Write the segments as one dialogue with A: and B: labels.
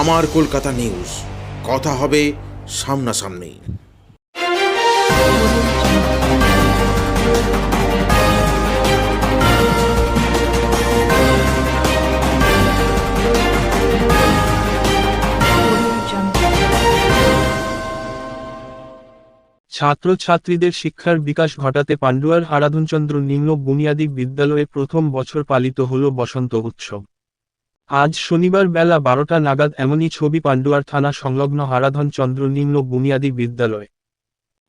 A: আমার কলকাতা নিউজ, কথা হবে সামনাসামনি।
B: ছাত্রছাত্রীদের শিক্ষার বিকাশ ঘটাতে পান্ডুয়ার আরাধনচন্দ্র নিম্ন বুনিয়াদী বিদ্যালয়ে প্রথম বছর পালিত হল বসন্ত উৎসব। আজ শনিবার বেলা 12টা নাগাদ এমনই ছবি পান্ডুয়ার থানা সংলগ্ন আরাধনচন্দ্র নিম্ন বুনিয়াদী বিদ্যালয়।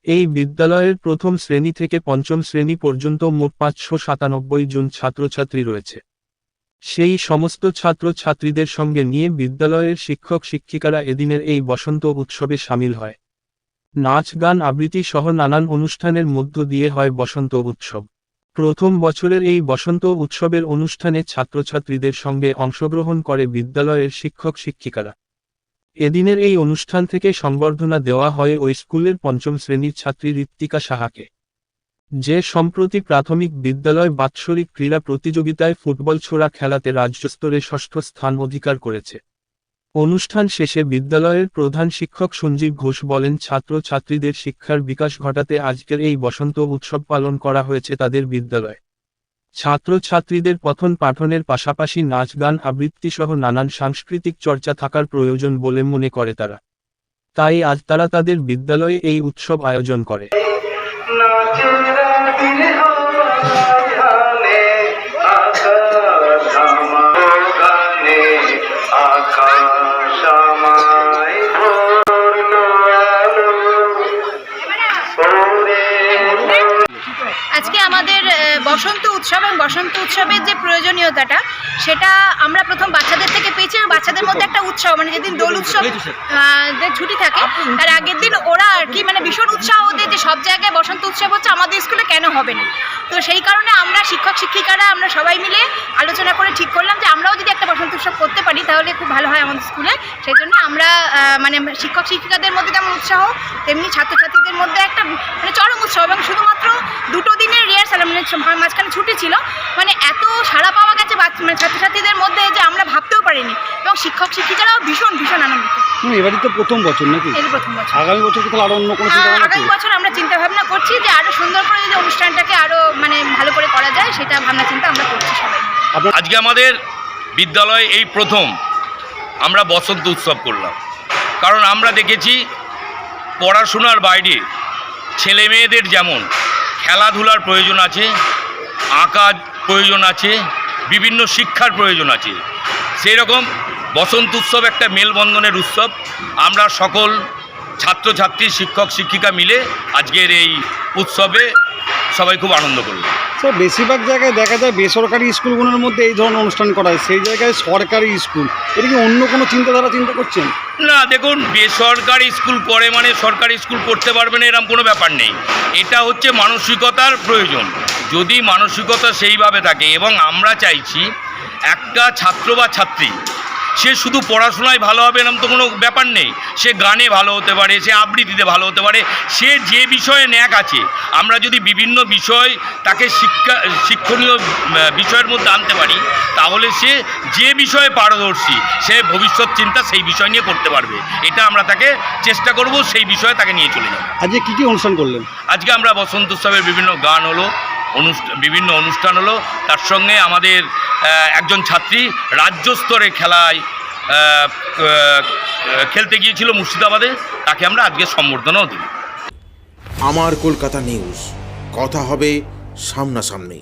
B: এই বিদ্যালয়ের প্রথম শ্রেণী থেকে পঞ্চম শ্রেণী পর্যন্ত মোট 597 জন ছাত্রছাত্রী রয়েছে। সেই সমস্ত ছাত্রছাত্রীদের সঙ্গে নিয়ে বিদ্যালয়ের শিক্ষক শিক্ষিকারা এদিনের এই বসন্ত উৎসবে সামিল হয়। নাচ গান আবৃত্তি সহ নানান অনুষ্ঠানের মধ্য দিয়ে হয় বসন্ত উৎসব। প্রথম বছরের এই বসন্ত উৎসবের অনুষ্ঠানে ছাত্রছাত্রীদের সঙ্গে অংশগ্রহণ করে বিদ্যালয়ের শিক্ষক শিক্ষিকারা। এদিনের এই অনুষ্ঠান থেকে সংবর্ধনা দেওয়া হয় ওই স্কুলের পঞ্চম শ্রেণীর ছাত্রী ঋত্বিকা সাহাকে, যে সম্প্রতি প্রাথমিক বিদ্যালয় বাৎসরিক ক্রীড়া প্রতিযোগিতায় ফুটবল ছোড়া খেলাতে রাজ্যস্তরে 6ষ্ঠ স্থান অধিকার করেছে। অনুষ্ঠান শেষে বিদ্যালয়ের প্রধান শিক্ষক সঞ্জীব ঘোষ বলেন, ছাত্রছাত্রীদের শিক্ষার বিকাশ ঘটাতে আজকের এই বসন্ত উৎসব পালন করা হয়েছে তাদের বিদ্যালয়ে। ছাত্রছাত্রীদের পঠন পাঠনের পাশাপাশি নাচ গান আবৃত্তি সহ নানান সাংস্কৃতিক চর্চা থাকার প্রয়োজন বলে মনে করে তারা। তাই আজ তারা তাদের বিদ্যালয়ে এই উৎসব আয়োজন করে।
C: আজকে আমাদের বসন্ত উৎসব এবং বসন্ত উৎসবের যে প্রয়োজনীয়তাটা সেটা আমরা প্রথম বাচ্চাদের থেকে পেয়েছি। বাচ্চাদের মধ্যে একটা উৎসাহ, মানে যেদিন দোল উৎসব ছুটি থাকে তার আগের দিন ওরা আর কি মানে ভীষণ উৎসাহ ওদের যে সব জায়গায় বসন্ত উৎসব হচ্ছে, আমাদের স্কুলে কেন হবে না। তো সেই কারণে আমরা শিক্ষক শিক্ষিকারা আমরা সবাই মিলে আলোচনা করে ঠিক করলাম যে আমরাও যদি একটা বসন্ত উৎসব করতে পারি তাহলে খুব ভালো হয় আমাদের স্কুলে। সেই জন্য আমরা মানে শিক্ষক শিক্ষিকাদের মধ্যে যেমন উৎসাহ তেমনি ছাত্রছাত্রীদের মধ্যে একটা মানে চরম উৎসাহ, এবং শুধুমাত্র 2 দিনের রিহার্সাল মানে মাঝখানে ছুটি ছিল, মানে এত সাড়া পাওয়া গেছে মানে ছাত্রছাত্রীদের মধ্যে যে আমরা ভাবতেও পারিনি, এবং শিক্ষক শিক্ষিকারাও ভীষণ ভীষণ আনন্দিত।
D: এবারই তো প্রথম বছর নাকি?
C: এই প্রথম বছর।
D: আগামী বছর কি তাহলে আরো অন্য কোনো চিন্তা ভাবনা?
C: আগামী বছর আমরা চিন্তা ভাবনা করছি যে আরো সুন্দর করে যদি অনুষ্ঠানটাকে আরো মানে ভালো করে করা যায়, সেটা ভাবনা চিন্তা আমরা করছি সবাই।
E: আজকে আমাদের বিদ্যালয়ে এই প্রথম আমরা বসন্ত উৎসব করলাম, কারণ আমরা দেখেছি পড়াশোনার বাইরে ছেলে মেয়েদের যেমন খেলাধুলার প্রয়োজন আছে, আঁকার প্রয়োজন আছে, বিভিন্ন শিক্ষার প্রয়োজন আছে, সেই রকম বসন্ত উৎসব একটা মেলবন্ধনের উৎসব। আমরা সকল ছাত্রছাত্রী শিক্ষক শিক্ষিকা মিলে আজকের এই উৎসবে সবাই খুব আনন্দ করল।
D: স্যার, বেশিরভাগ জায়গায় দেখা যায় বেসরকারি স্কুলগুলোর মধ্যে এই ধরনের অনুষ্ঠান করা হয়, সেই জায়গায় সরকারি স্কুল, এটা কি অন্য কোনো চিন্তা করছেন?
E: না, দেখুন, বেসরকারি স্কুল করে মানে সরকারি স্কুল করতে পারবে না এরকম কোনো ব্যাপার নেই। এটা হচ্ছে মানসিকতার প্রয়োজন। যদি মানসিকতা সেইভাবে থাকে, এবং আমরা চাইছি একটা ছাত্র বা ছাত্রী সে শুধু পড়াশোনায় ভালো হবে এরকম তো কোনো ব্যাপার নেই। সে গানে ভালো হতে পারে, সে আবৃত্তিতে ভালো হতে পারে, সে যে বিষয়ে ন্যাক আছে আমরা যদি বিভিন্ন বিষয় তাকে শিক্ষণীয় বিষয়ের মধ্যে আনতে পারি, তাহলে সে যে বিষয়ে পারদর্শী সে ভবিষ্যৎ চিন্তা সেই বিষয় নিয়ে করতে পারবে। এটা আমরা তাকে চেষ্টা করব সেই বিষয়ে তাকে নিয়ে চলে যাব।
D: আজকে কী কী অনুষ্ঠান করলেন?
E: আজকে আমরা বসন্ত উৎসবের বিভিন্ন গান হলো, বিভিন্ন অনুষ্ঠান হলো, তার সঙ্গে আমাদের একজন ছাত্রী রাজ্য স্তরে খেলায় খেলতে গিয়েছিল মুর্শিদাবাদে, তাকে আমরা আজকে সম্বর্ধনাও দিই।
A: আমার কলকাতা নিউজ, কথা হবে সামনাসামনি।